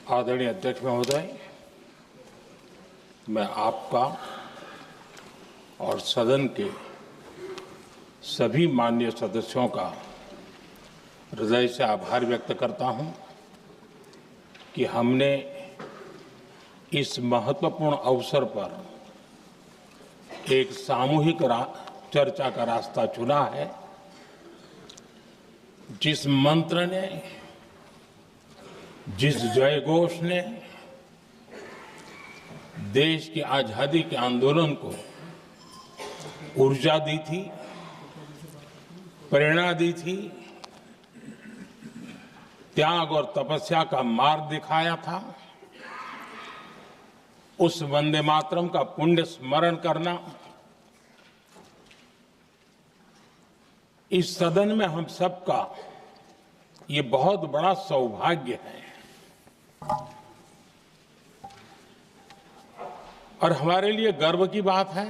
आदरणीय अध्यक्ष महोदय, मैं आपका और सदन के सभी माननीय सदस्यों का हृदय से आभार व्यक्त करता हूं कि हमने इस महत्वपूर्ण अवसर पर एक सामूहिक चर्चा का रास्ता चुना है, जिस मंत्र ने, जिस जयघोष ने देश की आजादी के आंदोलन को ऊर्जा दी थी, प्रेरणा दी थी, त्याग और तपस्या का मार्ग दिखाया था, उस वंदे मातरम का पुण्य स्मरण करना इस सदन में हम सबका ये बहुत बड़ा सौभाग्य है और हमारे लिए गर्व की बात है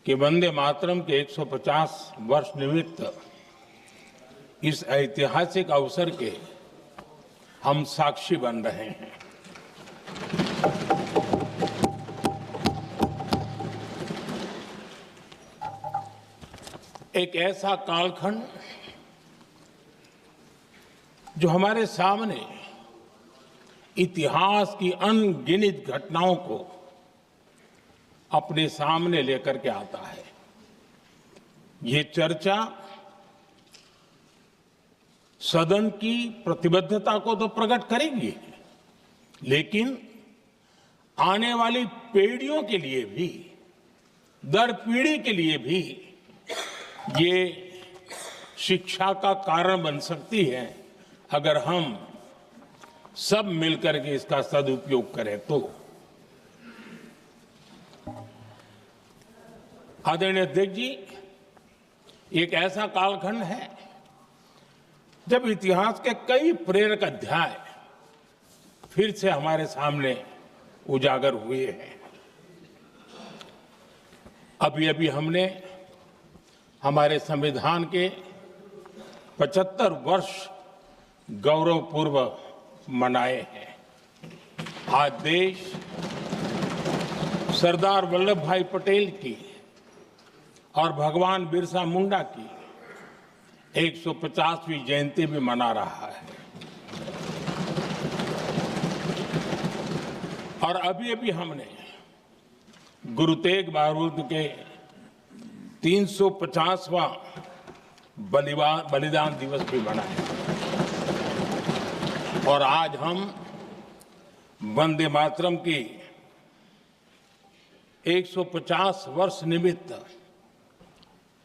कि वंदे मातरम के 150 वर्ष निमित्त इस ऐतिहासिक अवसर के हम साक्षी बन रहे हैं। एक ऐसा कालखंड जो हमारे सामने इतिहास की अनगिनत घटनाओं को अपने सामने लेकर के आता है। ये चर्चा सदन की प्रतिबद्धता को तो प्रकट करेगी, लेकिन आने वाली पीढ़ियों के लिए भी, दर पीढ़ी के लिए भी ये शिक्षा का कारण बन सकती है अगर हम सब मिलकर के इसका सदुपयोग करें तो। आदरणीय अध्यक्ष जी, एक ऐसा कालखंड है जब इतिहास के कई प्रेरक अध्याय फिर से हमारे सामने उजागर हुए हैं। अभी अभी हमने हमारे संविधान के 75 वर्ष गौरवपूर्व मनाए हैं। आज देश सरदार वल्लभ भाई पटेल की और भगवान बिरसा मुंडा की 150वीं जयंती भी मना रहा है और अभी अभी हमने गुरु तेग बहादुर के 350वां बलिदान दिवस भी मनाया और आज हम वंदे मातरम की 150 वर्ष निमित्त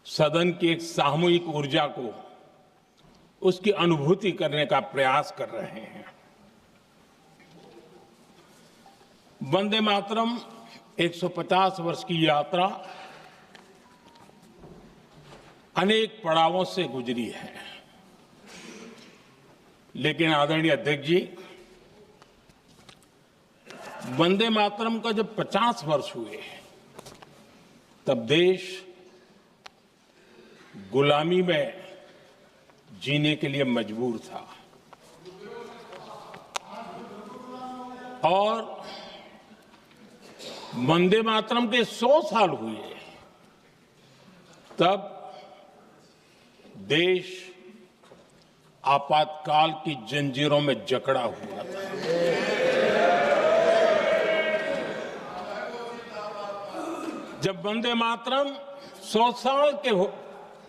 सदन की एक सामूहिक ऊर्जा को, उसकी अनुभूति करने का प्रयास कर रहे हैं। वंदे मातरम 150 वर्ष की यात्रा अनेक पड़ावों से गुजरी है, लेकिन आदरणीय अध्यक्ष जी, वंदे मातरम का जब 50 वर्ष हुए तब देश गुलामी में जीने के लिए मजबूर था और वंदे मातरम के 100 साल हुए तब देश आपातकाल की जंजीरों में जकड़ा हुआ था। जब वंदे मातरम 100 साल के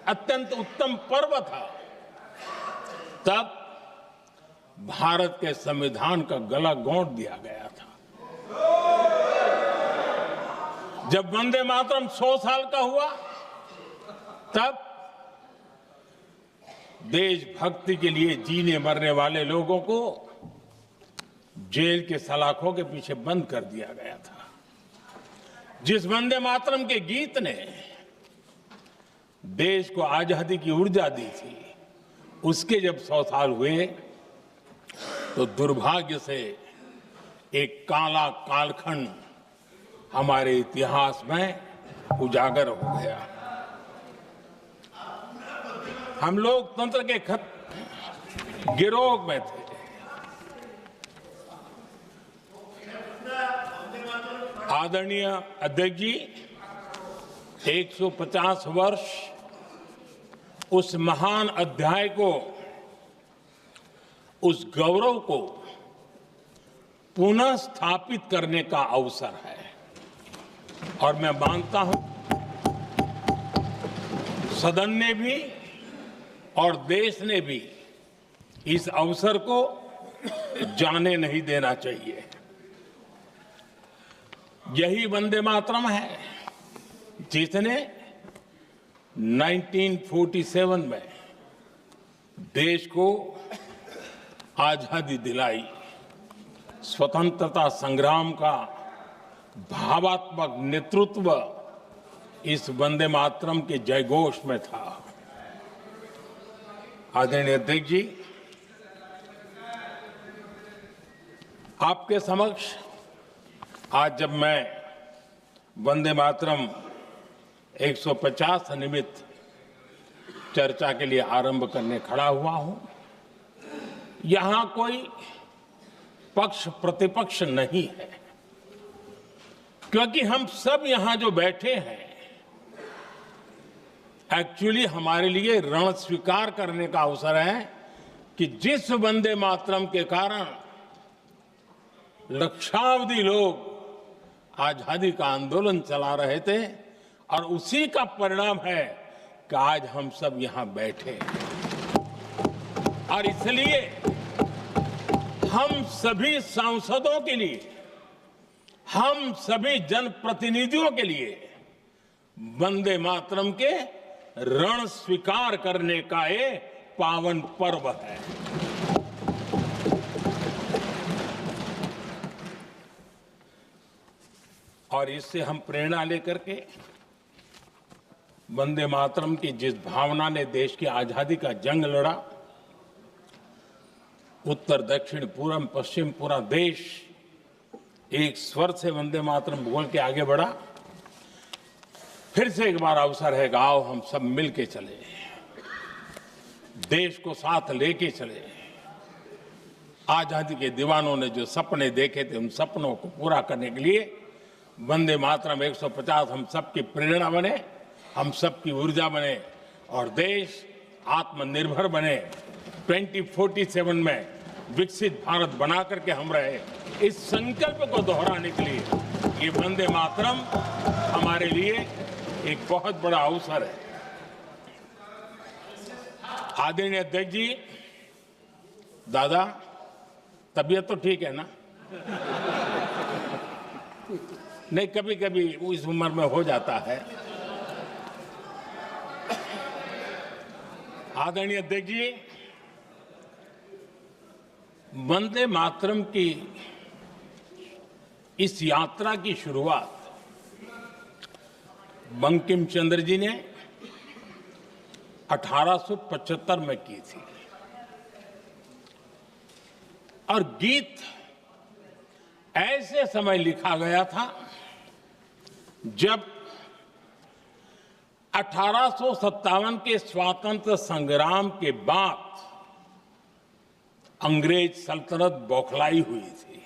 अत्यंत उत्तम पर्व था, तब भारत के संविधान का गला घोंट दिया गया था। जब वंदे मातरम 100 साल का हुआ, तब देशभक्ति के लिए जीने मरने वाले लोगों को जेल के सलाखों के पीछे बंद कर दिया गया था। जिस वंदे मातरम के गीत ने देश को आजादी की ऊर्जा दी थी, उसके जब 100 साल हुए तो दुर्भाग्य से एक काला कालखंड हमारे इतिहास में उजागर हो गया। हम लोकतंत्र के गिरोह में थे, आदरणीय अध्यक्ष जी, 150 वर्ष उस महान अध्याय को, उस गौरव को पुनः स्थापित करने का अवसर है और मैं मानता हूं सदन ने भी और देश ने भी इस अवसर को जाने नहीं देना चाहिए। यही वंदे मातरम है जिसने 1947 में देश को आजादी दिलाई। स्वतंत्रता संग्राम का भावात्मक नेतृत्व इस वंदे मातरम के जयघोष में था। आदरणीय अध्यक्ष जी, आपके समक्ष आज जब मैं वंदे मातरम 150 निमित्त चर्चा के लिए आरंभ करने खड़ा हुआ हूं, यहां कोई पक्ष प्रतिपक्ष नहीं है, क्योंकि हम सब यहां जो बैठे हैं एक्चुअली हमारे लिए रण स्वीकार करने का अवसर है कि जिस वंदे मातरम के कारण लक्षावधि लोग आजादी का आंदोलन चला रहे थे और उसी का परिणाम है कि आज हम सब यहां बैठे हैं। और इसलिए हम सभी सांसदों के लिए, हम सभी जनप्रतिनिधियों के लिए वंदे मातरम के रण स्वीकार करने का ये पावन पर्व है। और इससे हम प्रेरणा लेकर के वंदे मातरम की जिस भावना ने देश की आजादी का जंग लड़ा, उत्तर दक्षिण पूर्व पश्चिम पूरा देश एक स्वर से वंदे मातरम बोल के आगे बढ़ा। फिर से एक बार अवसर है कि आओ हम सब मिल के चले, देश को साथ लेके चले। आजादी के दीवानों ने जो सपने देखे थे उन सपनों को पूरा करने के लिए वंदे मातरम 150 हम सबकी प्रेरणा बने, हम सबकी ऊर्जा बने और देश आत्मनिर्भर बने। 2047 में विकसित भारत बना करके हम रहे, इस संकल्प को दोहराने के लिए ये वंदे मातरम हमारे लिए एक बहुत बड़ा अवसर है। आदरणीय अध्यक्ष जी, दादा तबीयत तो ठीक है ना? नहीं, कभी कभी इस उम्र में हो जाता है। आदरणीय अध्यक्ष जी, वंदे मातरम की इस यात्रा की शुरुआत बंकिम चंद्र जी ने 1875 में की थी और गीत ऐसे समय लिखा गया था जब 1857 के स्वातंत्र संग्राम के बाद अंग्रेज सल्तनत बौखलाई हुई थी,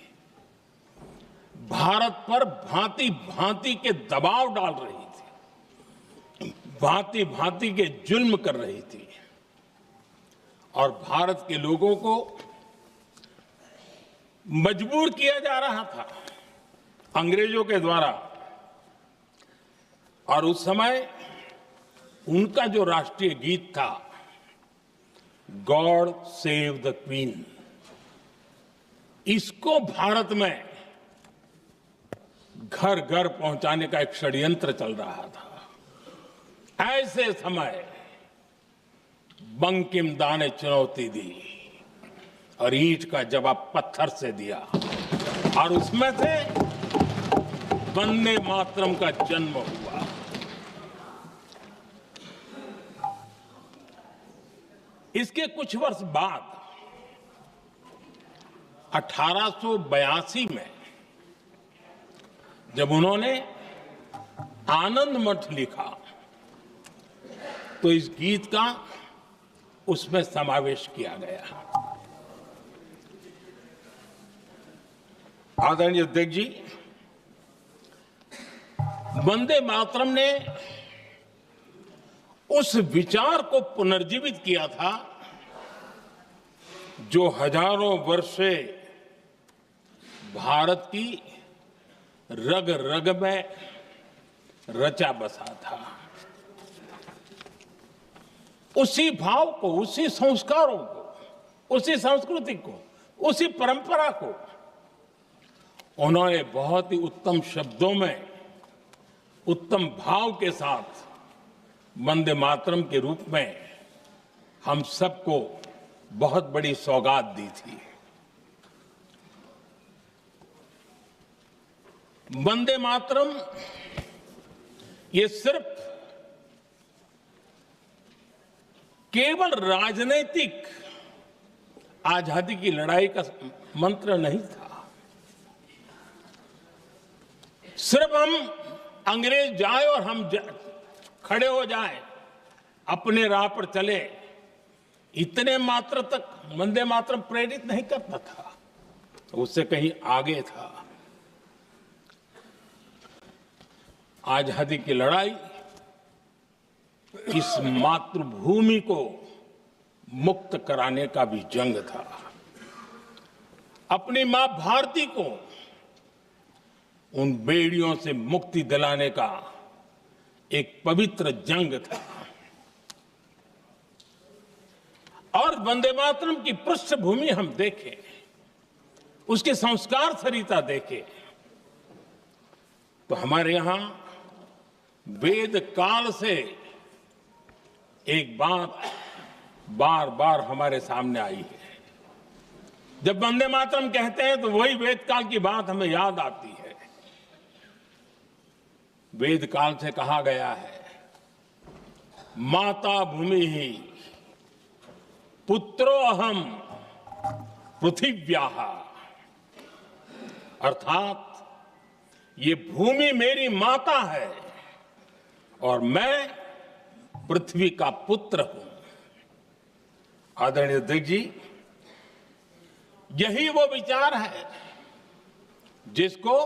भारत पर भांति भांति के दबाव डाल रही थी, भांति भांति के जुल्म कर रही थी और भारत के लोगों को मजबूर किया जा रहा था अंग्रेजों के द्वारा। और उस समय उनका जो राष्ट्रीय गीत था, गॉड सेव द क्वीन, इसको भारत में घर घर पहुंचाने का एक षड्यंत्र चल रहा था। ऐसे समय बंकिम दा ने चुनौती दी और ईंट का जवाब पत्थर से दिया और उसमें से वंदे मातरम का जन्म हुआ। इसके कुछ वर्ष बाद 1882 में जब उन्होंने आनंद मठ लिखा तो इस गीत का उसमें समावेश किया गया। आदरणीय अध्यक्ष जी, वंदे मातरम ने उस विचार को पुनर्जीवित किया था जो हजारों वर्ष से भारत की रग रग में रचा बसा था। उसी भाव को, उसी संस्कारों को, उसी संस्कृति को, उसी परंपरा को उन्होंने बहुत ही उत्तम शब्दों में, उत्तम भाव के साथ वंदे मातरम के रूप में हम सबको बहुत बड़ी सौगात दी थी। वंदे मातरम ये सिर्फ केवल राजनीतिक आजादी की लड़ाई का मंत्र नहीं था। सिर्फ हम अंग्रेज जाए और हम खड़े हो जाए, अपने राह पर चले, इतने मात्र तक वंदे मातरम प्रेरित नहीं करता था, उससे कहीं आगे था। आजादी की लड़ाई इस मातृभूमि को मुक्त कराने का भी जंग था। अपनी मां भारती को उन बेड़ियों से मुक्ति दिलाने का एक पवित्र जंग था। और वंदे मातरम की पृष्ठभूमि हम देखें, उसके संस्कार सरिता देखें, तो हमारे यहां वेद काल से एक बात बार बार हमारे सामने आई है। जब वंदे मातरम कहते हैं तो वही वेद काल की बात हमें याद आती है। वेद काल से कहा गया है, माता भूमि ही पुत्रो अहम पृथिव्याः, अर्थात ये भूमि मेरी माता है और मैं पृथ्वी का पुत्र हूं। आदरणीय अध्यक्ष जी, यही वो विचार है जिसको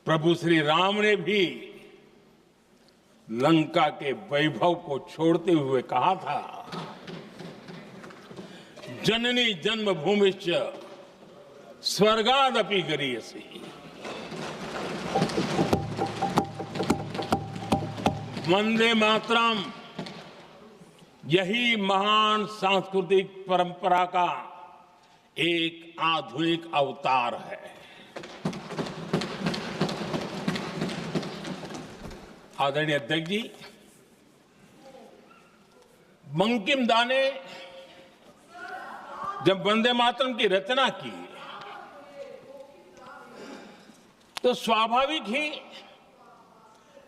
प्रभु श्री राम ने भी लंका के वैभव को छोड़ते हुए कहा था, जननी जन्मभूमिश्च स्वर्गादपि गरीयसी। वंदे मातरम यही महान सांस्कृतिक परंपरा का एक आधुनिक अवतार है। आदरणीय अध्यक्ष जी, बंकिम दा ने जब वंदे मातरम की रचना की तो स्वाभाविक ही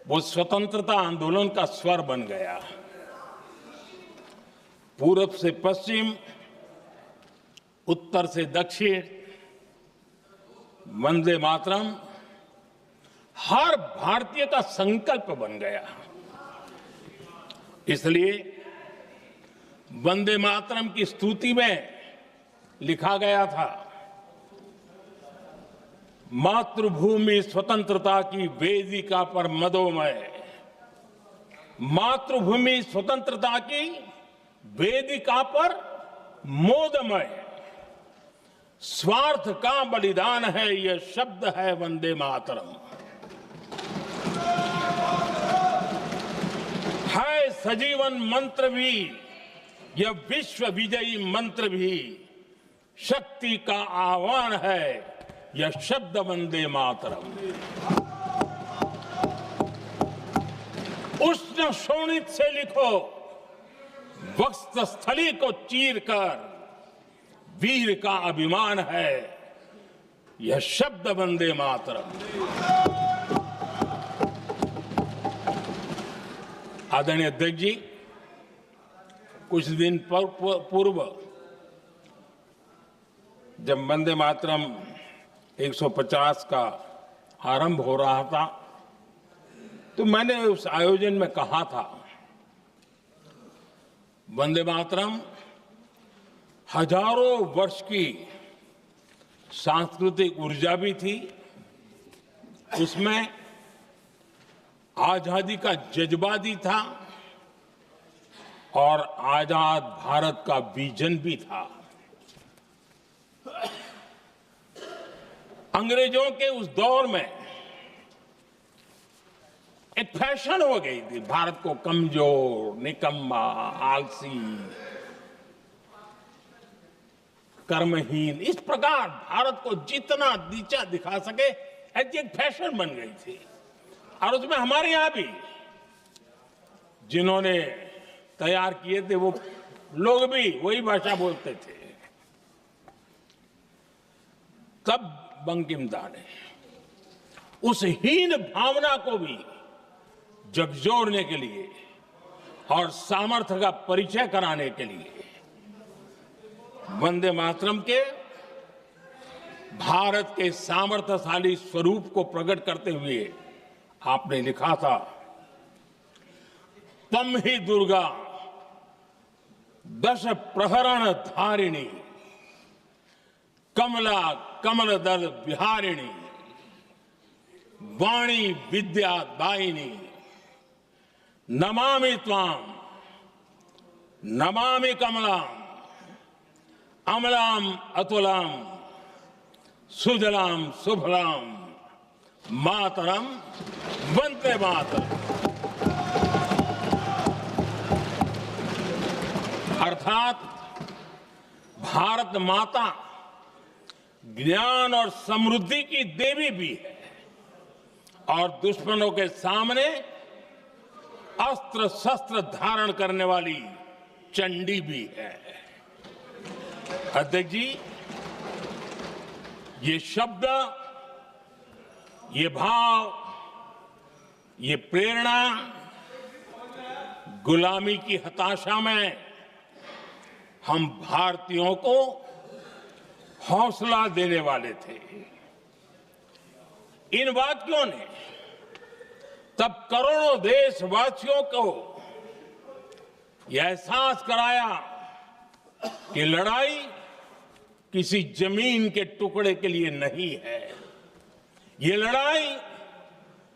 वो स्वतंत्रता आंदोलन का स्वर बन गया। पूरब से पश्चिम, उत्तर से दक्षिण, वंदे मातरम हर भारतीय का संकल्प बन गया। इसलिए वंदे मातरम की स्तुति में लिखा गया था, मातृभूमि स्वतंत्रता की वेदिका पर मदोमय, मातृभूमि स्वतंत्रता की वेदिका पर मोदमय, स्वार्थ का बलिदान है यह शब्द है वंदे मातरम। है सजीवन मंत्र भी यह विश्व विजयी मंत्र भी, शक्ति का आह्वान है यह शब्द वंदे मातरम। उष्ण शोणित से लिखो, वक्षस्थली को चीरकर, वीर का अभिमान है यह शब्द वंदे मातरम। आदरणीय अध्यक्ष जी, कुछ दिन पूर्व जब वंदे मातरम 150 का आरंभ हो रहा था तो मैंने उस आयोजन में कहा था, वंदे मातरम हजारों वर्ष की सांस्कृतिक ऊर्जा भी थी, उसमें आजादी का जज्बा भी था और आजाद भारत का विजन भी था। अंग्रेजों के उस दौर में एक फैशन हो गई थी भारत को कमजोर, निकम्मा, आलसी, कर्महीन, इस प्रकार भारत को जितना नीचा दिखा सके ऐसी एक फैशन बन गई थी। और उसमें हमारे यहां भी जिन्होंने तैयार किए थे वो लोग भी वही भाषा बोलते थे। तब बंकिम दा ने उस हीन भावना को भी झकझोरने के लिए और सामर्थ्य का परिचय कराने के लिए वंदे मातरम के भारत के सामर्थ्यशाली स्वरूप को प्रकट करते हुए आपने लिखा था, तम ही दुर्गा दश प्रहरण धारिणी, कमला कमल दल विहारिणी, वाणी विद्या दायिनी, नमामि त्वाम नमामि कमलाम, अमलाम अतुलाम, सुजलाम सुफलाम, मातरम वंदे मातरम। अर्थात भारत माता ज्ञान और समृद्धि की देवी भी है और दुश्मनों के सामने अस्त्र शस्त्र धारण करने वाली चंडी भी है। अध्यक्ष जी, ये शब्द, ये भाव, ये प्रेरणा गुलामी की हताशा में हम भारतीयों को हौसला देने वाले थे। इन वाक्यों ने तब करोड़ों देशवासियों को यह एहसास कराया कि लड़ाई किसी जमीन के टुकड़े के लिए नहीं है। ये लड़ाई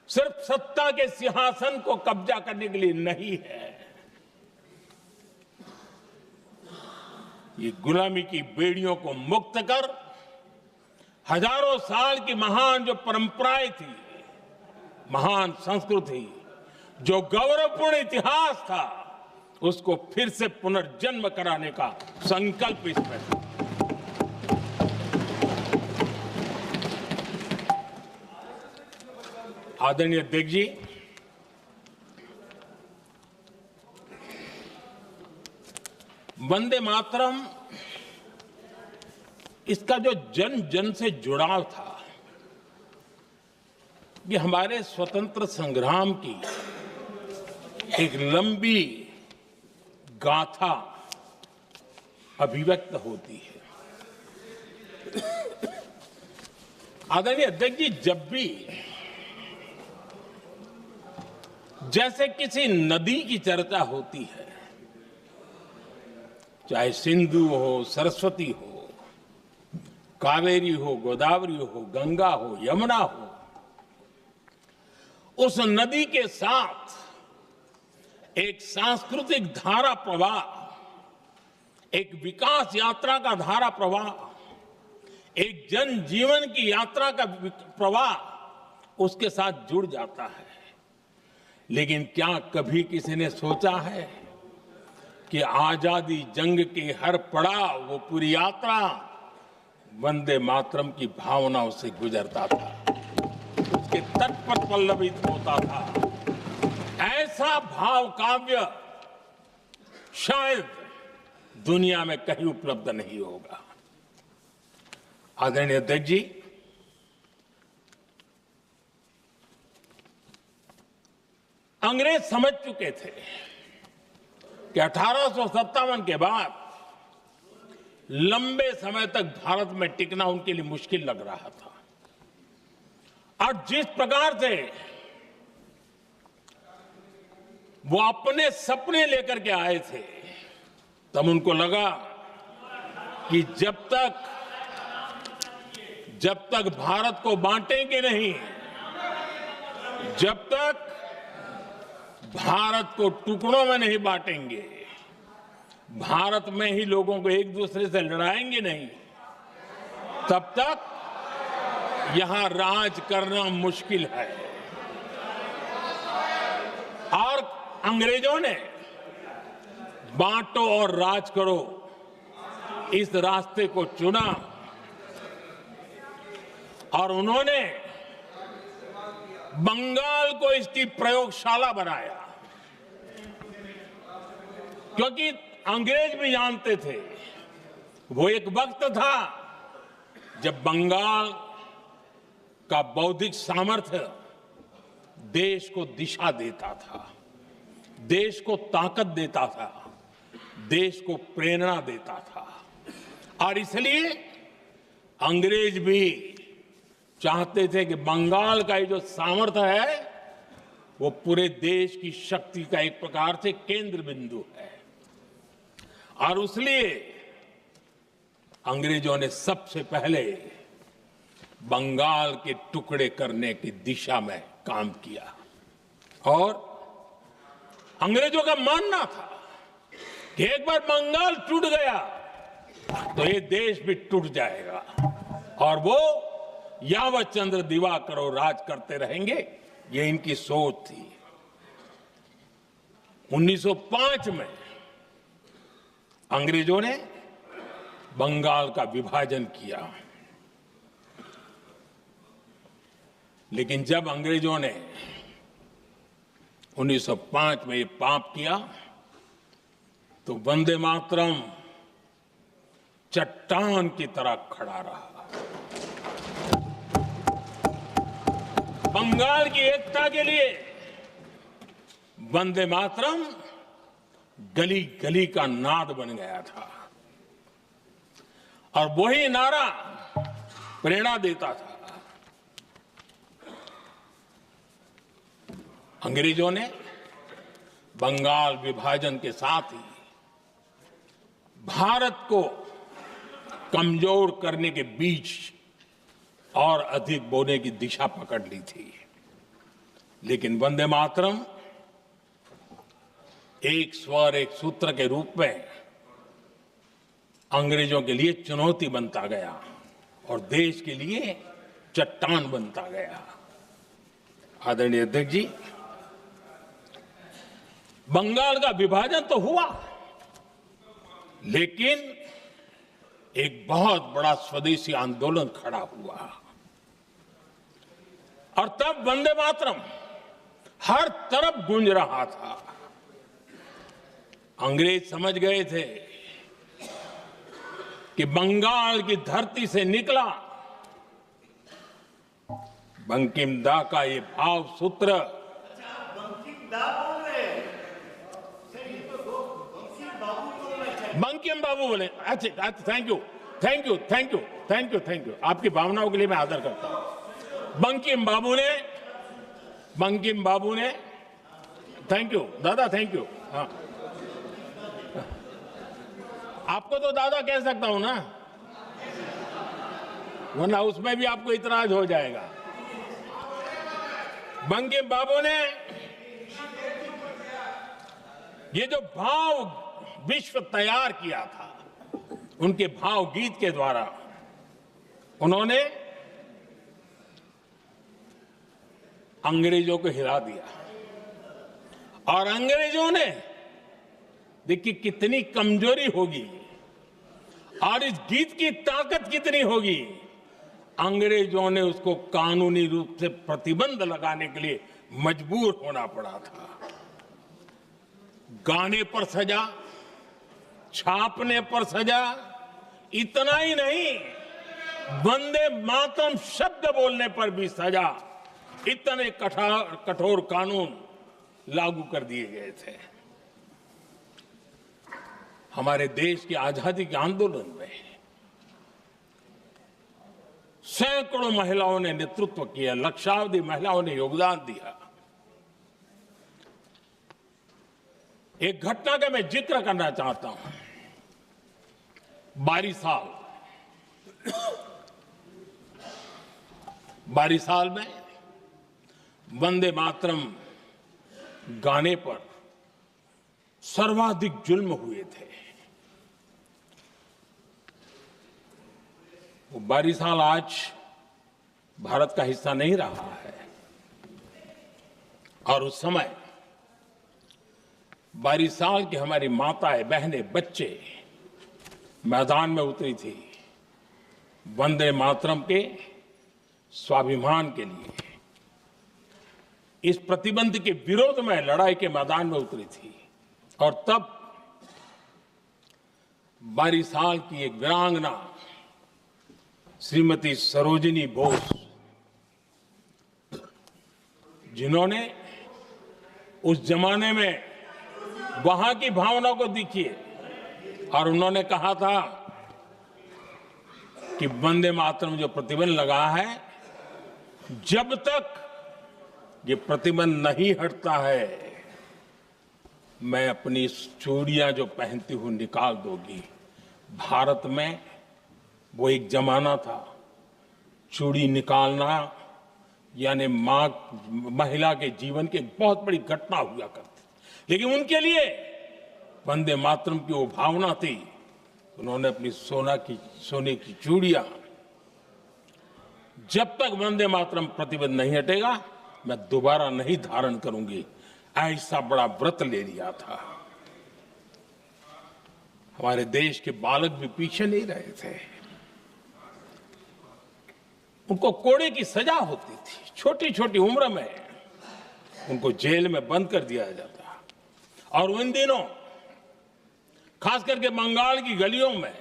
सिर्फ सत्ता के सिंहासन को कब्जा करने के लिए नहीं है। ये गुलामी की बेड़ियों को मुक्त कर हजारों साल की महान जो परंपराएं थी, महान संस्कृति, जो गौरवपूर्ण इतिहास था, उसको फिर से पुनर्जन्म कराने का संकल्प इसमें था। आदरणीय अध्यक्ष जी, वंदे मातरम, इसका जो जन जन से जुड़ाव था, ये हमारे स्वतंत्र संग्राम की एक लंबी गाथा अभिव्यक्त होती है। आदरणीय अध्यक्ष जी, जब भी जैसे किसी नदी की चर्चा होती है, चाहे सिंधु हो, सरस्वती हो, कावेरी हो, गोदावरी हो, गंगा हो, यमुना हो, उस नदी के साथ एक सांस्कृतिक धारा प्रवाह, एक विकास यात्रा का धारा प्रवाह, एक जन जीवन की यात्रा का प्रवाह उसके साथ जुड़ जाता है। लेकिन क्या कभी किसी ने सोचा है कि आजादी जंग के हर पड़ाव, वो पूरी यात्रा वंदे मातरम की भावनाओं से गुजरता था, उसके तट पर पल्लवित होता था। ऐसा भाव काव्य शायद दुनिया में कहीं उपलब्ध नहीं होगा। आदरणीय अध्यक्ष जी, अंग्रेज समझ चुके थे कि 1857 के बाद लंबे समय तक भारत में टिकना उनके लिए मुश्किल लग रहा था। और जिस प्रकार से वो अपने सपने लेकर के आए थे, तब उनको लगा कि जब तक भारत को बांटेंगे नहीं, जब तक भारत को टुकड़ों में नहीं बांटेंगे, भारत में ही लोगों को एक दूसरे से लड़ाएंगे नहीं, तब तक यहां राज करना मुश्किल है। और अंग्रेजों ने बांटो और राज करो इस रास्ते को चुना और उन्होंने बंगाल को इसकी प्रयोगशाला बनाया, क्योंकि अंग्रेज भी जानते थे वो एक वक्त था जब बंगाल का बौद्धिक सामर्थ्य देश को दिशा देता था, देश को ताकत देता था, देश को प्रेरणा देता था। और इसलिए अंग्रेज भी चाहते थे कि बंगाल का ये जो सामर्थ्य है वो पूरे देश की शक्ति का एक प्रकार से केंद्र बिंदु है। और इसलिए अंग्रेजों ने सबसे पहले बंगाल के टुकड़े करने की दिशा में काम किया और अंग्रेजों का मानना था कि एक बार बंगाल टूट गया तो ये देश भी टूट जाएगा और वो यावत चंद्र दिवाकरो राज करते रहेंगे, ये इनकी सोच थी। 1905 में अंग्रेजों ने बंगाल का विभाजन किया, लेकिन जब अंग्रेजों ने 1905 में ये पाप किया तो वंदे मातरम चट्टान की तरह खड़ा रहा। बंगाल की एकता के लिए वंदे मातरम गली गली का नाद बन गया था और वही नारा प्रेरणा देता था। अंग्रेजों ने बंगाल विभाजन के साथ ही भारत को कमजोर करने के बीच और अधिक बोने की दिशा पकड़ ली थी, लेकिन वंदे मातरम एक स्वर एक सूत्र के रूप में अंग्रेजों के लिए चुनौती बनता गया और देश के लिए चट्टान बनता गया। आदरणीय अध्यक्ष जी, बंगाल का विभाजन तो हुआ, लेकिन एक बहुत बड़ा स्वदेशी आंदोलन खड़ा हुआ और तब वंदे मातरम हर तरफ गूंज रहा था। अंग्रेज समझ गए थे कि बंगाल की धरती से निकला बंकिम दा का ये भाव सूत्र बंकिम बाबू बोले। अच्छा, thank you thank you thank you thank you thank you, आपकी भावनाओं के लिए मैं आदर करता हूं। बंकिम बाबू ने थैंक यू दादा, थैंक यू। हाँ, आपको तो दादा कह सकता हूं ना, वरना उसमें भी आपको इतराज हो जाएगा। बंकिम बाबू ने ये जो भाव विश्व तैयार किया था, उनके भाव गीत के द्वारा उन्होंने अंग्रेजों को हिला दिया और अंग्रेजों ने देखिए कितनी कमजोरी होगी और इस गीत की ताकत कितनी होगी। अंग्रेजों ने उसको कानूनी रूप से प्रतिबंध लगाने के लिए मजबूर होना पड़ा था। गाने पर सजा, छापने पर सजा, इतना ही नहीं, वंदे मातरम शब्द बोलने पर भी सजा। इतने कठोर कानून लागू कर दिए गए थे। हमारे देश की आजादी के आंदोलन में सैकड़ों महिलाओं ने नेतृत्व किया, लक्षावधि महिलाओं ने योगदान दिया। एक घटना का मैं जिक्र करना चाहता हूं। 22 साल में वंदे मातरम गाने पर सर्वाधिक जुल्म हुए थे। वो बारिशाल आज भारत का हिस्सा नहीं रहा है और उस समय बारिशाल की हमारी माताएं, बहनें, बच्चे मैदान में उतरी थी वंदे मातरम के स्वाभिमान के लिए। इस प्रतिबंध के विरोध में लड़ाई के मैदान में उतरी थी और तब बारिशाल की एक वीरांगना श्रीमती सरोजिनी बोस, जिन्होंने उस जमाने में वहां की भावना को देखिए और उन्होंने कहा था कि वंदे मातरम जो प्रतिबंध लगा है, जब तक ये प्रतिबंध नहीं हटता है मैं अपनी चूड़ियां जो पहनती हूं निकाल दूंगी। भारत में वो एक जमाना था, चूड़ी निकालना यानी महिला के जीवन की एक बहुत बड़ी घटना हुआ करती, लेकिन उनके लिए वंदे मातरम की वो भावना थी। उन्होंने अपनी सोने की चूड़ियां, जब तक वंदे मातरम प्रतिबंध नहीं हटेगा मैं दोबारा नहीं धारण करूंगी, ऐसा बड़ा व्रत ले लिया था। हमारे देश के बालक भी पीछे नहीं रहे थे। उनको कोड़े की सजा होती थी, छोटी छोटी उम्र में उनको जेल में बंद कर दिया जाता। और उन दिनों खास करके बंगाल की गलियों में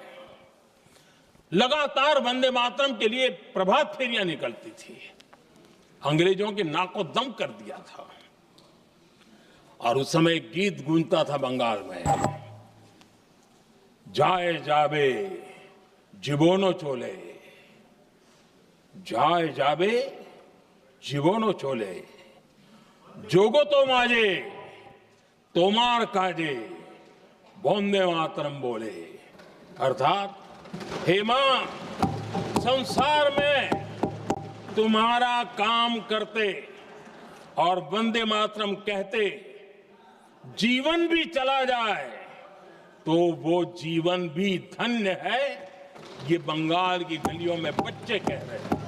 लगातार वंदे मातरम के लिए प्रभात फेरियां निकलती थी। अंग्रेजों के नाक को दम कर दिया था। और उस समय गीत गूंजता था बंगाल में, जाए जाबे जीवनो चोले, जाए जाबे जीवनो चोले, जोगो तो माजे तोमार काजे, वंदे मातरम बोले। अर्थात हे मां, संसार में तुम्हारा काम करते और वंदे मातरम कहते जीवन भी चला जाए तो वो जीवन भी धन्य है। ये बंगाल की गलियों में बच्चे कह रहे हैं।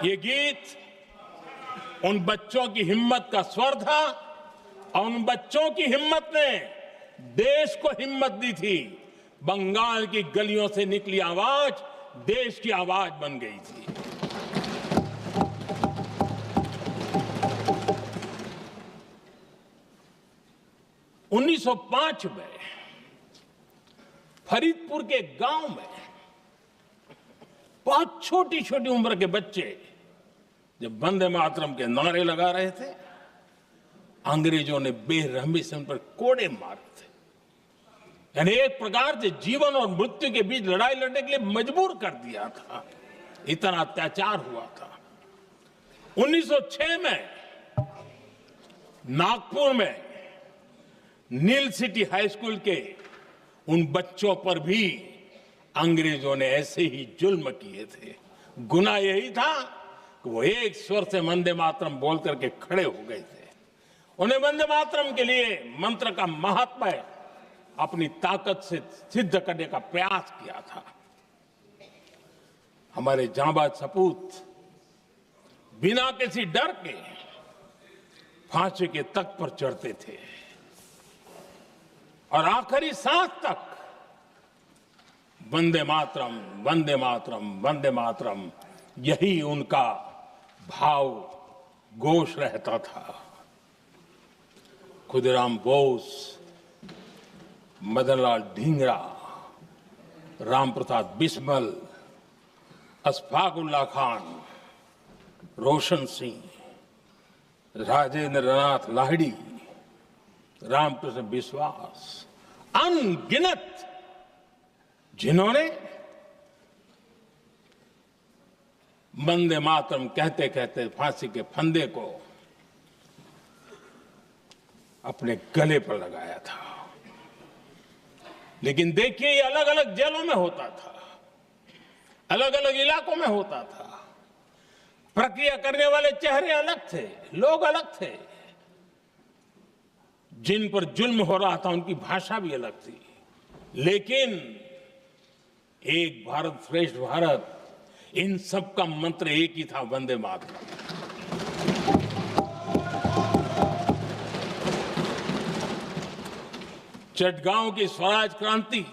ये गीत उन बच्चों की हिम्मत का स्वर था और उन बच्चों की हिम्मत ने देश को हिम्मत दी थी। बंगाल की गलियों से निकली आवाज देश की आवाज बन गई थी। उन्नीस 1905 में फरीदपुर के गांव में बहुत छोटी छोटी उम्र के बच्चे जब वंदे मातरम के नारे लगा रहे थे, अंग्रेजों ने बेरहमी से उन पर कोड़े मारे थे। यानी एक प्रकार से जीवन और मृत्यु के बीच लड़ाई लड़ने के लिए मजबूर कर दिया था। इतना अत्याचार हुआ था। 1906 में नागपुर में नील सिटी हाई स्कूल के उन बच्चों पर भी अंग्रेजों ने ऐसे ही जुल्म किए थे। गुनाह यही था कि वो एक स्वर से वंदे मातरम बोल करके खड़े हो गए थे। उन्हें वंदे मातरम के लिए मंत्र का महात्म्य अपनी ताकत से सिद्ध करने का प्रयास किया था। हमारे जांबाज सपूत बिना किसी डर के फांसी के तख्त पर चढ़ते थे और आखिरी सांस तक वंदे मातरम, वंदे मातरम, वंदे मातरम, यही उनका भाव घोष रहता था। खुदीराम बोस, मदनलाल ढींगरा, राम प्रसाद बिस्मल, अशफाकुल्ला खान, रोशन सिंह, राजेंद्र नाथ लाहिड़ी, रामकृष्ण विश्वास, अनगिनत जिन्होंने वंदे मातरम कहते कहते फांसी के फंदे को अपने गले पर लगाया था। लेकिन देखिए, ये अलग अलग जेलों में होता था, अलग अलग इलाकों में होता था। प्रक्रिया करने वाले चेहरे अलग थे, लोग अलग थे, जिन पर जुल्म हो रहा था उनकी भाषा भी अलग थी, लेकिन एक भारत श्रेष्ठ भारत, इन सब का मंत्र एक ही था, वंदे मातरम। चटगांव की स्वराज क्रांति,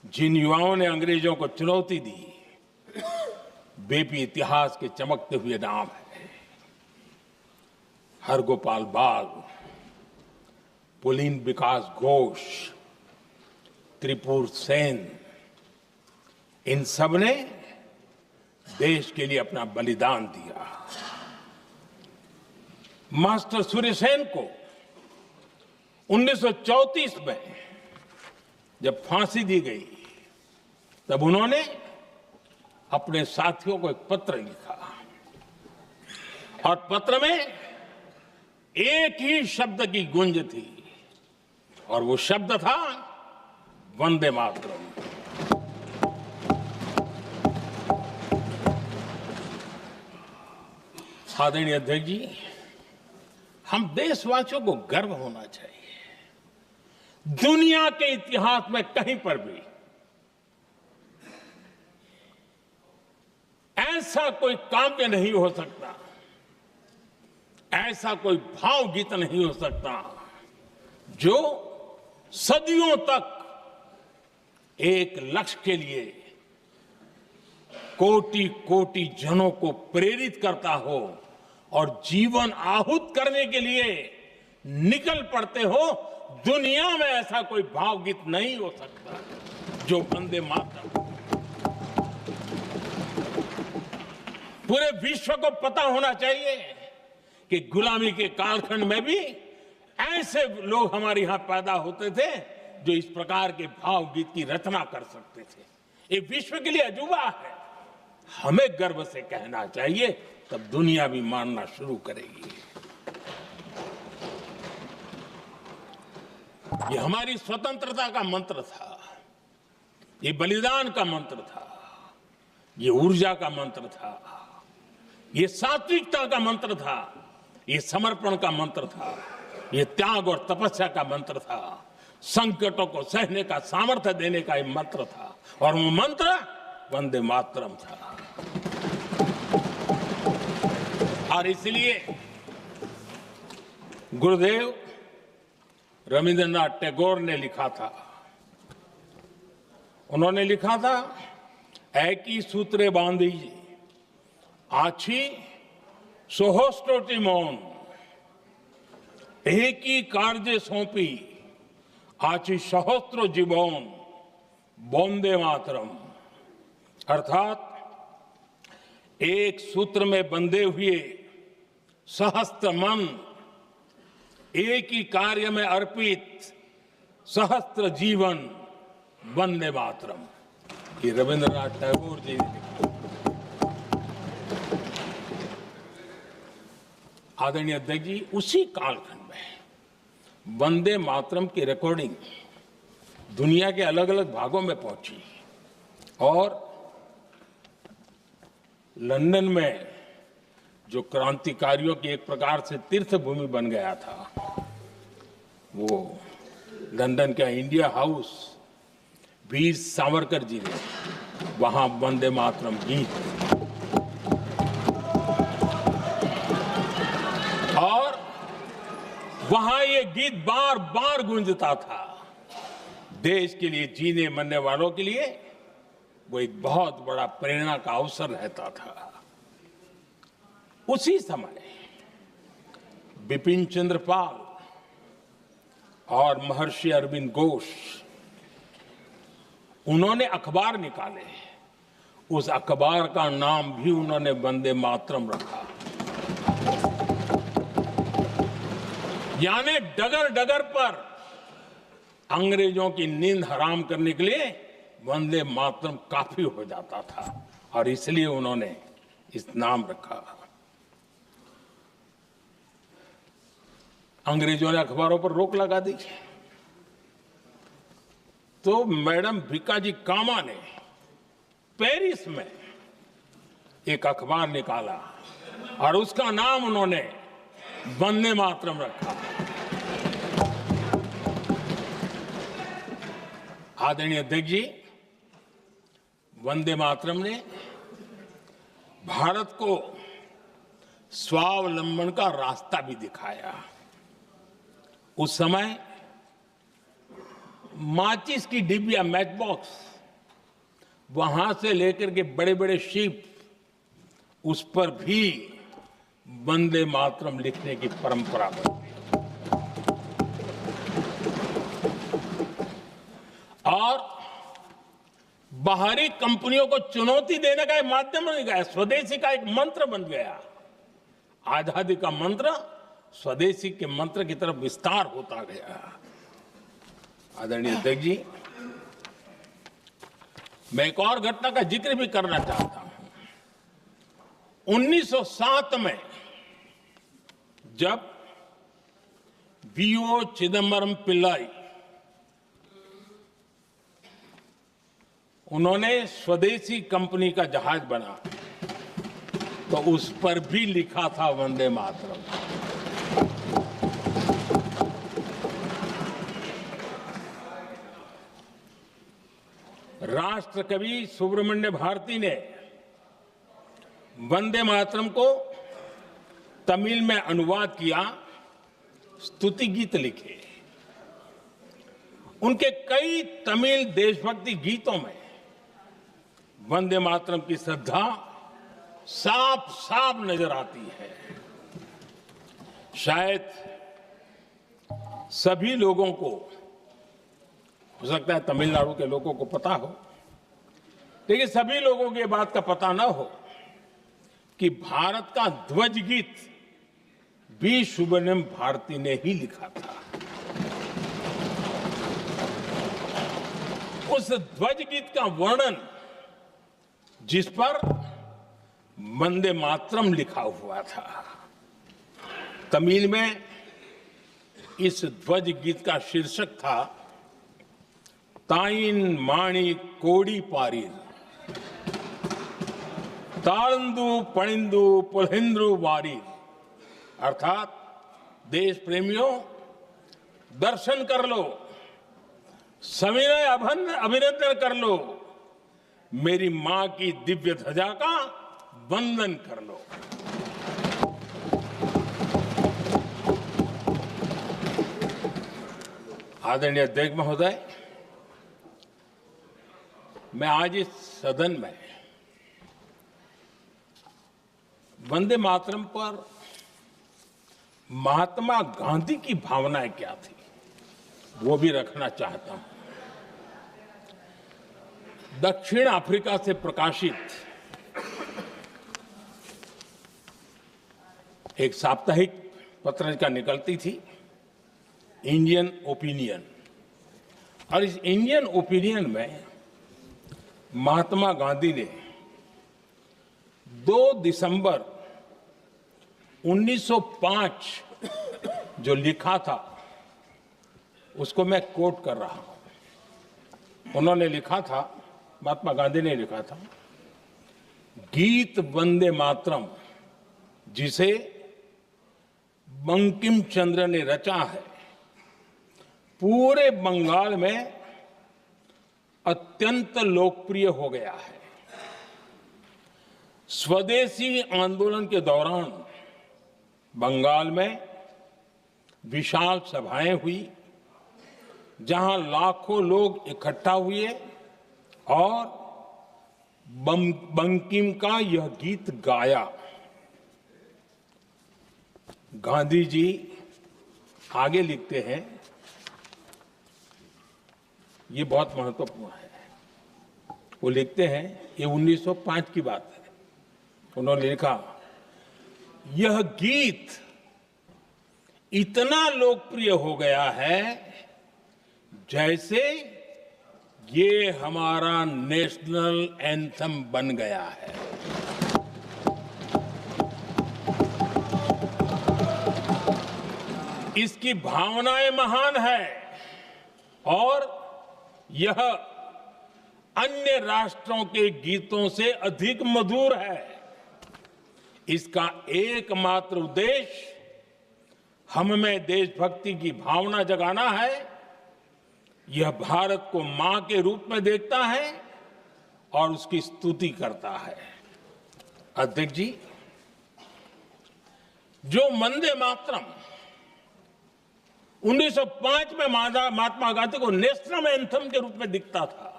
जिन युवाओं ने अंग्रेजों को चुनौती दी, वे भी इतिहास के चमकते हुए नाम है। हरगोपाल बाग, पुलिन विकास घोष, त्रिपुर सेन, इन सब ने देश के लिए अपना बलिदान दिया। मास्टर सूर्यसेन को 1934 में जब फांसी दी गई, तब उन्होंने अपने साथियों को एक पत्र लिखा और पत्र में एक ही शब्द की गूंज थी और वो शब्द था वंदे मातरम। आदरणीय अध्यक्ष जी, हम देशवासियों को गर्व होना चाहिए। दुनिया के इतिहास में कहीं पर भी ऐसा कोई काव्य नहीं हो सकता, ऐसा कोई भावगीत नहीं हो सकता जो सदियों तक एक लक्ष्य के लिए कोटि कोटि जनों को प्रेरित करता हो और जीवन आहूत करने के लिए निकल पड़ते हो। दुनिया में ऐसा कोई भावगीत नहीं हो सकता जो वंदे मातरम। पूरे विश्व को पता होना चाहिए कि गुलामी के कालखंड में भी ऐसे लोग हमारे यहां पैदा होते थे जो इस प्रकार के भावगीत की रचना कर सकते थे। ये विश्व के लिए अजूबा है, हमें गर्व से कहना चाहिए, तब दुनिया भी मानना शुरू करेगी। ये हमारी स्वतंत्रता का मंत्र था, ये बलिदान का मंत्र था, ये ऊर्जा का मंत्र था, ये सात्विकता का मंत्र था, ये समर्पण का मंत्र था, ये त्याग और तपस्या का मंत्र था, संकटों को सहने का सामर्थ्य देने का ये मंत्र था, और वो मंत्र वंदे मातरम था। और इसलिए गुरुदेव रविंद्रनाथ टैगोर ने लिखा था, उन्होंने लिखा था, एकी सूत्रे बांधी आछी सोहोस्टोटी मौन, एक ही कार्य सौंपी आछी सहस्त्र जीवन, वंदे मातरम। अर्थात एक सूत्र में बंधे हुए सहस्त्र मन, एक ही कार्य में अर्पित सहस्त्र जीवन, वंदे मातरम। ये रविंद्रनाथ टैगोर जी ने लिखा। आदरणीय अध्यक्ष जी, उसी कालखंड में वंदे मातरम की रिकॉर्डिंग दुनिया के अलग अलग भागों में पहुंची और लंदन में जो क्रांतिकारियों की एक प्रकार से तीर्थ भूमि बन गया था, वो लंदन का इंडिया हाउस, वीर सावरकर जी ने वहां वंदे मातरम गीत, और वहां ये गीत बार बार गूंजता था। देश के लिए जीने मरने वालों के लिए वो एक बहुत बड़ा प्रेरणा का अवसर रहता था। उसी समय बिपिन चंद्र पाल और महर्षि अरविंद घोष, उन्होंने अखबार निकाले, उस अखबार का नाम भी उन्होंने वंदे मातरम रखा। यानी डगर डगर पर अंग्रेजों की नींद हराम करने के लिए वंदे मातरम काफी हो जाता था, और इसलिए उन्होंने इस नाम रखा। अंग्रेजों ने अखबारों पर रोक लगा दी, तो मैडम भिकाजी कामा ने पेरिस में एक अखबार निकाला और उसका नाम उन्होंने वंदे मातरम रखा। आदरणीय अध्यक्ष जी, वंदे मातरम ने भारत को स्वावलंबन का रास्ता भी दिखाया। उस समय माचिस की डिबिया, मैच बॉक्स, वहां से लेकर के बड़े बड़े शिप, उस पर भी वंदे मातरम लिखने की परंपरा बनी और बाहरी कंपनियों को चुनौती देने का एक माध्यम बन गया, स्वदेशी का एक मंत्र बन गया। आजादी का मंत्र स्वदेशी के मंत्र की तरफ विस्तार होता गया। आदरणीय अध्यक्ष जी, मैं एक और घटना का जिक्र भी करना चाहता हूं। 1907 में जब वीओ चिदम्बरम पिल्लाई उन्होंने स्वदेशी कंपनी का जहाज बना तो उस पर भी लिखा था वंदे मातरम। राष्ट्र कवि सुब्रमण्य भारती ने वंदे मातरम को तमिल में अनुवाद किया, स्तुति गीत लिखे। उनके कई तमिल देशभक्ति गीतों में वंदे मातरम की श्रद्धा साफ साफ नजर आती है। शायद सभी लोगों को, हो सकता है तमिलनाडु के लोगों को पता हो, लेकिन सभी लोगों को ये बात का पता ना हो कि भारत का ध्वज गीत वी सुब्रमण्यम भारती ने ही लिखा था। उस ध्वज गीत का वर्णन जिस पर वंदे मातरम लिखा हुआ था, तमिल में इस ध्वज गीत का शीर्षक था ताइन माणी कोड़ी पारीर, तालंदु पणिंदु पुलहिंद्रु वारीर। अर्थात देश प्रेमियों, दर्शन कर लो, सविनय अभिनंदन कर लो, मेरी मां की दिव्य ध्वजा का वंदन कर लो। आदरणीय अध्यक्ष महोदय, मैं आज इस सदन में वंदे मातरम पर महात्मा गांधी की भावनाएं क्या थी वो भी रखना चाहता हूं। दक्षिण अफ्रीका से प्रकाशित एक साप्ताहिक पत्रिका निकलती थी, इंडियन ओपिनियन, और इस इंडियन ओपिनियन में महात्मा गांधी ने 2 दिसंबर 1905 जो लिखा था उसको मैं कोट कर रहा हूं। उन्होंने लिखा था, महात्मा गांधी ने लिखा था, गीत वंदे मातरम जिसे बंकिम चंद्र ने रचा है, पूरे बंगाल में अत्यंत लोकप्रिय हो गया है। स्वदेशी आंदोलन के दौरान बंगाल में विशाल सभाएं हुई जहां लाखों लोग इकट्ठा हुए और बंकिम का यह गीत गाया। गांधी जी आगे लिखते हैं, ये बहुत महत्वपूर्ण है। वो लिखते हैं, ये 1905 की बात है। उन्होंने लिखा, यह गीत इतना लोकप्रिय हो गया है जैसे ये हमारा नेशनल एंथम बन गया है। इसकी भावनाएं महान है और यह अन्य राष्ट्रों के गीतों से अधिक मधुर है। इसका एकमात्र उद्देश्य हम में देशभक्ति की भावना जगाना है। यह भारत को मां के रूप में देखता है और उसकी स्तुति करता है। अध्यक्ष जी, जो वंदे मातरम 1905 में महात्मा गांधी को नेशनल एंथम के रूप में दिखता था,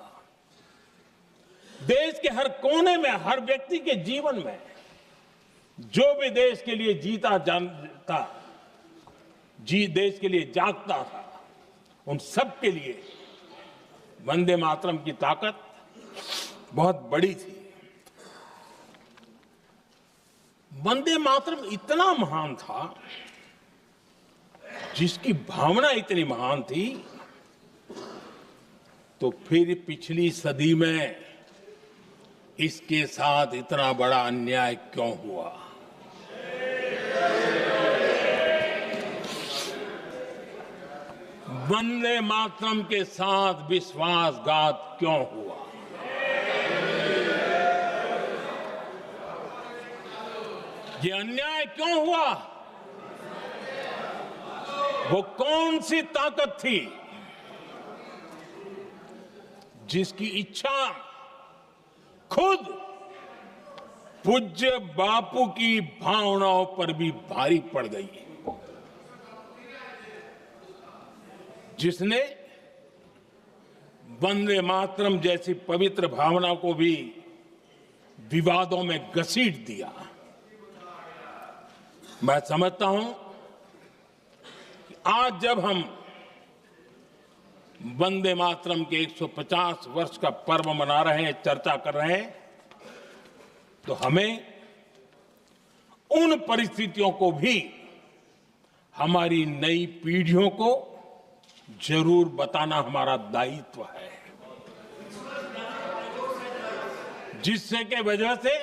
देश के हर कोने में, हर व्यक्ति के जीवन में जो भी देश के लिए जीता जानता, देश के लिए जागता था, उन सब के लिए वंदे मातरम की ताकत बहुत बड़ी थी। वंदे मातरम इतना महान था, जिसकी भावना इतनी महान थी, तो फिर पिछली सदी में इसके साथ इतना बड़ा अन्याय क्यों हुआ? वंदे मातरम के साथ विश्वासघात क्यों हुआ? ये अन्याय क्यों हुआ? वो कौन सी ताकत थी जिसकी इच्छा खुद पूज्य बापू की भावनाओं पर भी भारी पड़ गई, जिसने वंदे मातरम जैसी पवित्र भावना को भी विवादों में घसीट दिया? मैं समझता हूं कि आज जब हम वंदे मातरम के 150 वर्ष का पर्व मना रहे हैं, चर्चा कर रहे हैं, तो हमें उन परिस्थितियों को भी हमारी नई पीढ़ियों को जरूर बताना हमारा दायित्व है, जिससे के वजह से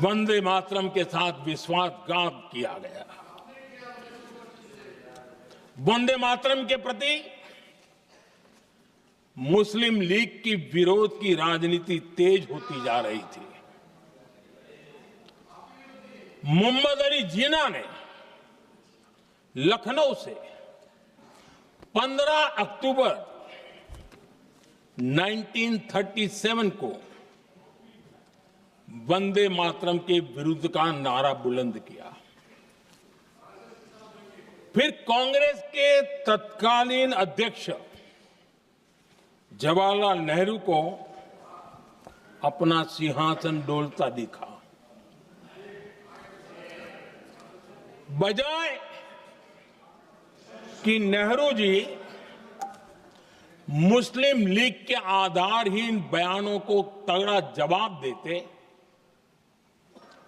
वंदे मातरम के साथ विश्वासघात किया गया। वंदे मातरम के प्रति मुस्लिम लीग की विरोध की राजनीति तेज होती जा रही थी। मोहम्मद अली जिन्ना ने लखनऊ से 15 अक्टूबर 1937 को वंदे मातरम के विरुद्ध का नारा बुलंद किया। फिर कांग्रेस के तत्कालीन अध्यक्ष जवाहरलाल नेहरू को अपना सिंहासन डोलता दिखा। बजाय कि नेहरू जी मुस्लिम लीग के आधारहीन बयानों को तगड़ा जवाब देते,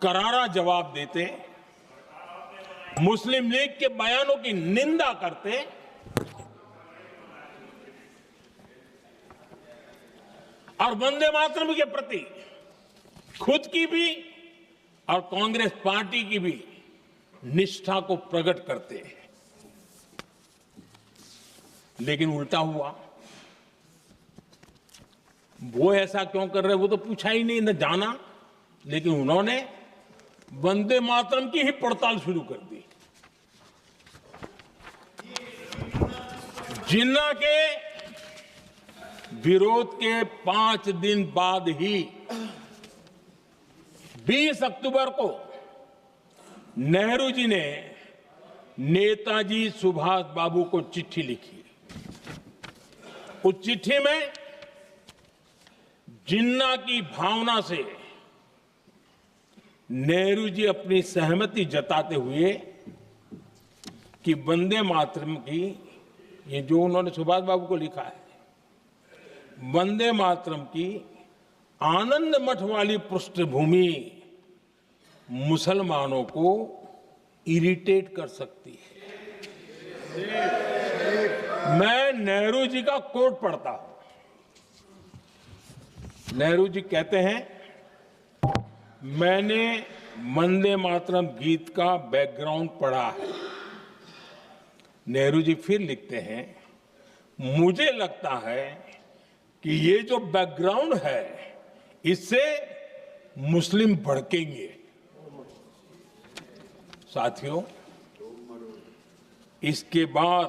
करारा जवाब देते, मुस्लिम लीग के बयानों की निंदा करते, और वंदे मातरम के प्रति खुद की भी और कांग्रेस पार्टी की भी निष्ठा को प्रकट करते, लेकिन उल्टा हुआ। वो ऐसा क्यों कर रहे, वो तो पूछा ही नहीं, न जाना, लेकिन उन्होंने वंदे मातरम की ही पड़ताल शुरू कर दी। जिन्ना के विरोध के 5 दिन बाद ही 20 अक्टूबर को नेहरू जी ने नेताजी सुभाष बाबू को चिट्ठी लिखी। उस चिट्ठी में जिन्ना की भावना से नेहरू जी अपनी सहमति जताते हुए कि वंदे मातरम की, ये जो उन्होंने सुभाष बाबू को लिखा है, वंदे मातरम की आनंद मठ वाली पृष्ठभूमि मुसलमानों को इरिटेट कर सकती है। मैं नेहरू जी का कोट पढ़ता हूं। नेहरू जी कहते हैं, मैंने वंदे मातरम गीत का बैकग्राउंड पढ़ा है। नेहरू जी फिर लिखते हैं, मुझे लगता है कि ये जो बैकग्राउंड है, इससे मुस्लिम भड़केंगे। साथियों, इसके बाद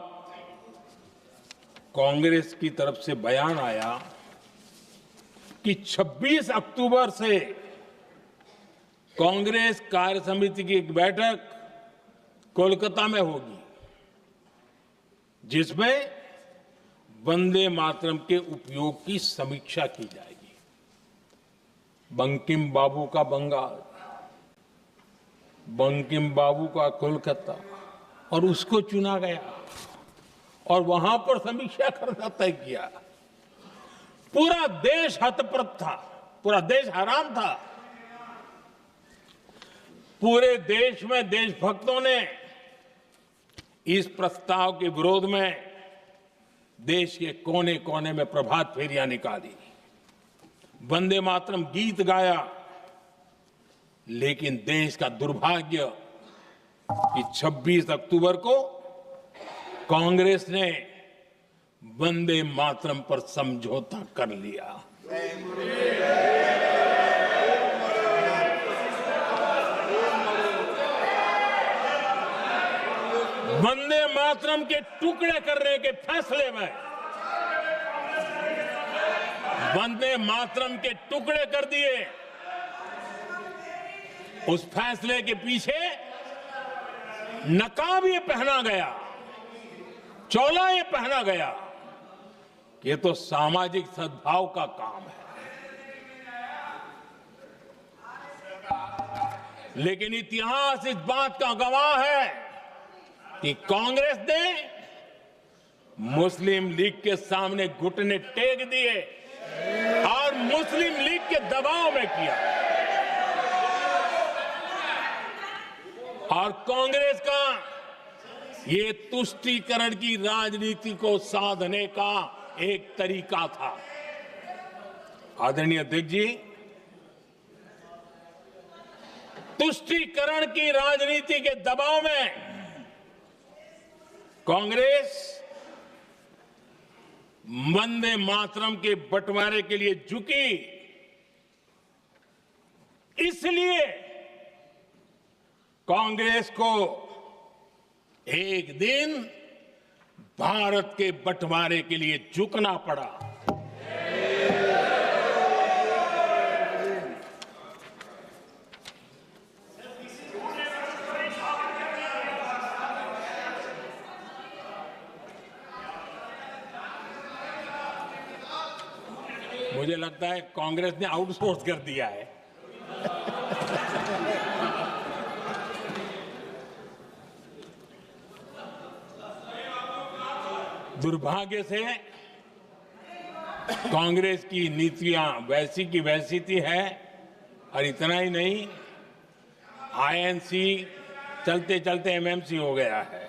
कांग्रेस की तरफ से बयान आया कि 26 अक्टूबर से कांग्रेस कार्य समिति की एक बैठक कोलकाता में होगी, जिसमें वंदे मातरम के उपयोग की समीक्षा की जाएगी। बंकिम बाबू का बंगाल, बंकिम बाबू का कोलकाता, और उसको चुना गया और वहां पर समीक्षा करना तय किया। पूरा देश हतप्रभ था, पूरा देश हैरान था। पूरे देश में देशभक्तों ने इस प्रस्ताव के विरोध में देश के कोने कोने में प्रभात फेरियां निकाली, वंदे मातरम गीत गाया। लेकिन देश का दुर्भाग्य कि 26 अक्टूबर को कांग्रेस ने वंदे मातरम पर समझौता कर लिया। वंदे मातरम के टुकड़े करने के फैसले में, वंदे मातरम के टुकड़े कर दिए। उस फैसले के पीछे नकाब ये पहना गया, चोला ये पहना गया कि ये तो सामाजिक सद्भाव का काम है। लेकिन इतिहास इस बात का गवाह है कि कांग्रेस ने मुस्लिम लीग के सामने घुटने टेक दिए और मुस्लिम लीग के दबाव में किया। और कांग्रेस का ये तुष्टीकरण की राजनीति को साधने का एक तरीका था। आदरणीय अध्यक्ष जी, तुष्टीकरण की राजनीति के दबाव में कांग्रेस वंदे मातरम के बंटवारे के लिए झुकी। इसलिए कांग्रेस को एक दिन भारत के बंटवारे के लिए झुकना पड़ा। मुझे लगता है कांग्रेस ने आउटसोर्स कर दिया है। दुर्भाग्य से कांग्रेस की नीतियां वैसी की वैसी थी है, और इतना ही नहीं, आईएनसी चलते चलते एमएमसी हो गया है।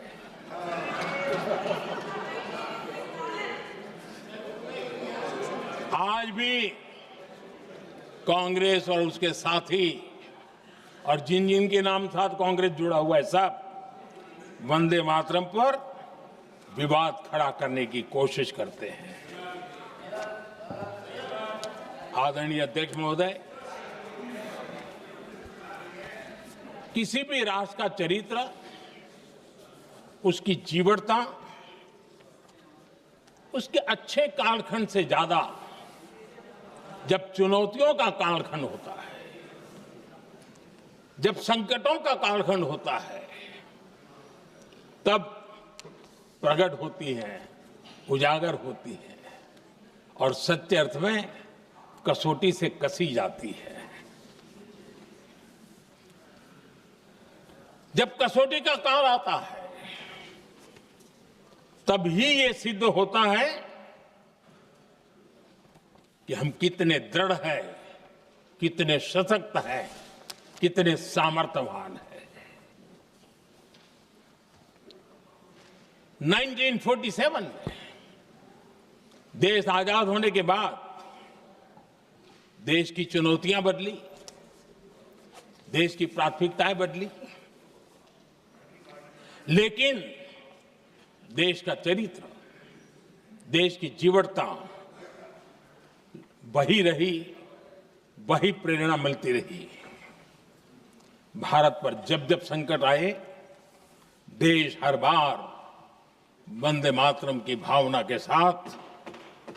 आज भी कांग्रेस और उसके साथी और जिन जिन के नाम साथ कांग्रेस जुड़ा हुआ है, सब वंदे मातरम पर विवाद खड़ा करने की कोशिश करते हैं। आदरणीय अध्यक्ष महोदय, किसी भी राष्ट्र का चरित्र, उसकी जीवटता, उसके अच्छे कालखंड से ज्यादा जब चुनौतियों का कालखंड होता है, जब संकटों का कालखंड होता है, तब प्रकट होती है, उजागर होती है और सच्चे अर्थ में कसौटी से कसी जाती है। जब कसौटी का काल आता है, तब ही ये सिद्ध होता है कि हम कितने दृढ़ हैं, कितने सशक्त हैं, कितने सामर्थ्यवान हैं। 1947 में देश आजाद होने के बाद देश की चुनौतियां बदली, देश की प्राथमिकताएं बदली, लेकिन देश का चरित्र, देश की जीवटता वही रही, वही प्रेरणा मिलती रही। भारत पर जब जब संकट आए, देश हर बार वंदे मातरम की भावना के साथ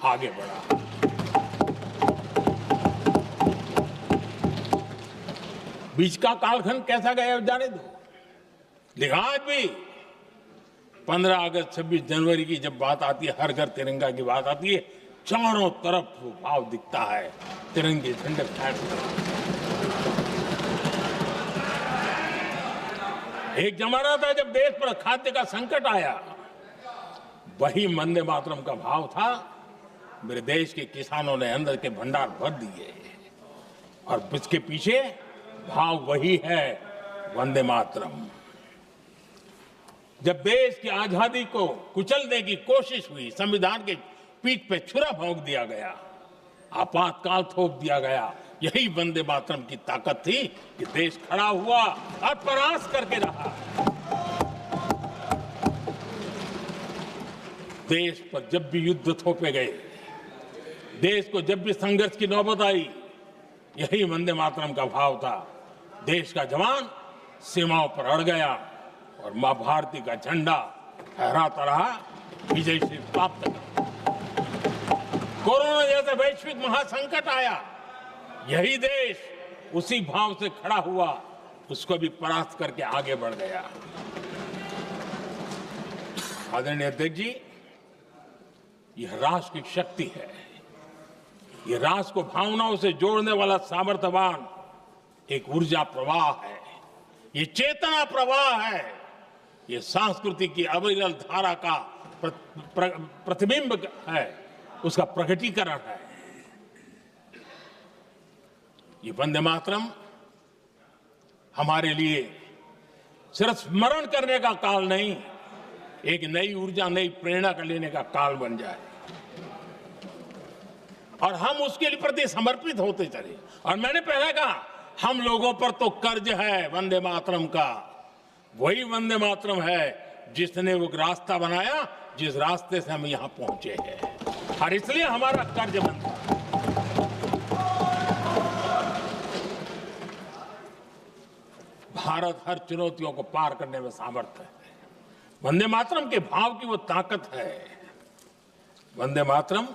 आगे बढ़ा। बीच का कालखंड कैसा गया जाने दो, लेकिन आज भी 15 अगस्त 26 जनवरी की जब बात आती है, हर घर तिरंगा की बात आती है, चारों तरफ वो भाव दिखता है, तिरंगे झंडे फहरते। एक जमाना था जब देश पर खाद्य का संकट आया, वही वंदे मातरम का भाव था। मेरे देश के किसानों ने अंदर के भंडार भर दिए और इसके पीछे भाव वही है, वंदे मातरम। जब देश की आजादी को कुचलने की कोशिश हुई, संविधान के पीठ पे छुरा भोंक दिया गया, आपातकाल थोप दिया गया, यही वंदे मातरम की ताकत थी कि देश खड़ा हुआ और प्रयास करके रहा। देश पर जब भी युद्ध थोपे गए, देश को जब भी संघर्ष की नौबत आई, यही वंदे मातरम का भाव था। देश का जवान सीमाओं पर अड़ गया और मां भारती का झंडा फहराता रहा, विजय से प्राप्त कर। कोरोना जैसे वैश्विक महासंकट आया, यही देश उसी भाव से खड़ा हुआ, उसको भी परास्त करके आगे बढ़ गया। आदरणीय अध्यक्ष जी, यह राष्ट्र की शक्ति है, यह राष्ट्र को भावनाओं से जोड़ने वाला सामर्थ्यवान एक ऊर्जा प्रवाह है, ये चेतना प्रवाह है, ये संस्कृति की अविरल धारा का प्रतिबिंब है, उसका प्रकटीकरण है। ये वंदे मातरम हमारे लिए सिर्फ स्मरण करने का काल नहीं, एक नई ऊर्जा, नई प्रेरणा का लेने का काल बन जाए और हम उसके लिए प्रति समर्पित होते चले। और मैंने पहले कहा, हम लोगों पर तो कर्ज है वंदे मातरम का, वही वंदे मातरम है जिसने वो रास्ता बनाया, जिस रास्ते से हम यहां पहुंचे हैं, और इसलिए हमारा कर्ज बनता है। भारत हर चुनौतियों को पार करने में सामर्थ है। वंदे मातरम के भाव की वो ताकत है। वंदे मातरम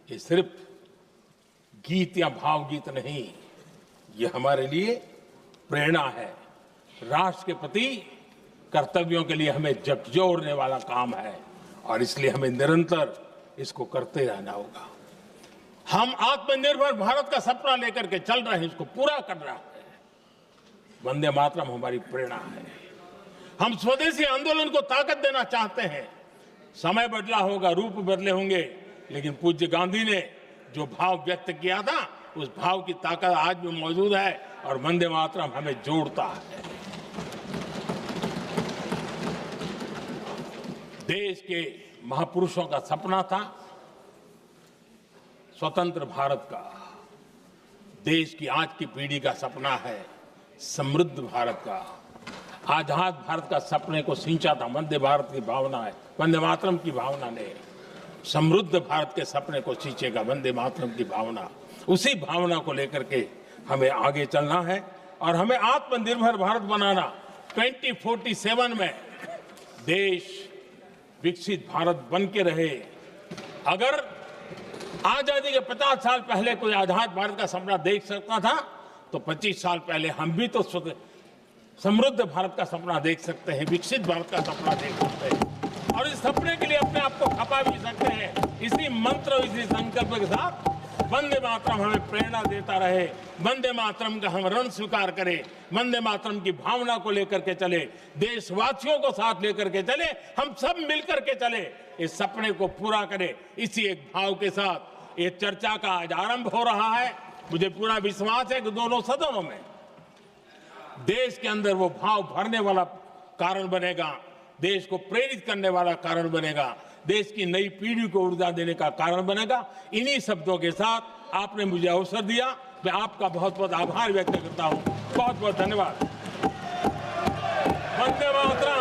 ये सिर्फ गीत या भावगीत नहीं, ये हमारे लिए प्रेरणा है, राष्ट्र के प्रति कर्तव्यों के लिए हमें झकझोरने वाला काम है, और इसलिए हमें निरंतर इसको करते रहना होगा। हम आत्मनिर्भर भारत का सपना लेकर के चल रहे हैं, इसको पूरा कर रहा है। वंदे मातरम हमारी प्रेरणा है। हम स्वदेशी आंदोलन को ताकत देना चाहते हैं। समय बदला होगा, रूप बदले होंगे, लेकिन पूज्य गांधी ने जो भाव व्यक्त किया था, उस भाव की ताकत आज भी मौजूद है, और वंदे मातरम हमें जोड़ता है। देश के महापुरुषों का सपना था स्वतंत्र भारत का, देश की आज की पीढ़ी का सपना है समृद्ध भारत का। आजाद भारत का सपने को सिंचा था वंदे भारत की भावना है, वंदे मातरम की भावना ने। समृद्ध भारत के सपने को सिंचेगा वंदे मातरम की भावना। उसी भावना को लेकर के हमें आगे चलना है और हमें आत्मनिर्भर भारत बनाना। 2047 में देश विकसित भारत बन के रहे। अगर आजादी के 50 साल पहले कोई आजाद भारत का सपना देख सकता था, तो 25 साल पहले हम भी तो समृद्ध भारत का सपना देख सकते हैं, विकसित भारत का सपना देख सकते हैं, और इस सपने के लिए अपने आप को खपा भी सकते हैं। इसी मंत्र, इसी संकल्प के साथ वंदे मातरम हमें प्रेरणा देता रहे, वंदे मातरम का हम रण स्वीकार करें, वंदे मातरम की भावना को लेकर के चले, देशवासियों को साथ लेकर के चले, हम सब मिलकर के चले, इस सपने को पूरा करें। इसी एक भाव के साथ ये चर्चा का आज आरंभ हो रहा है। मुझे पूरा विश्वास है कि दोनों सदनों में देश के अंदर वो भाव भरने वाला कारण बनेगा, देश को प्रेरित करने वाला कारण बनेगा, देश की नई पीढ़ी को ऊर्जा देने का कारण बनेगा। इन्हीं शब्दों के साथ आपने मुझे अवसर दिया, मैं आपका बहुत बहुत आभार व्यक्त करता हूं। बहुत बहुत धन्यवाद। वंदे मातरम।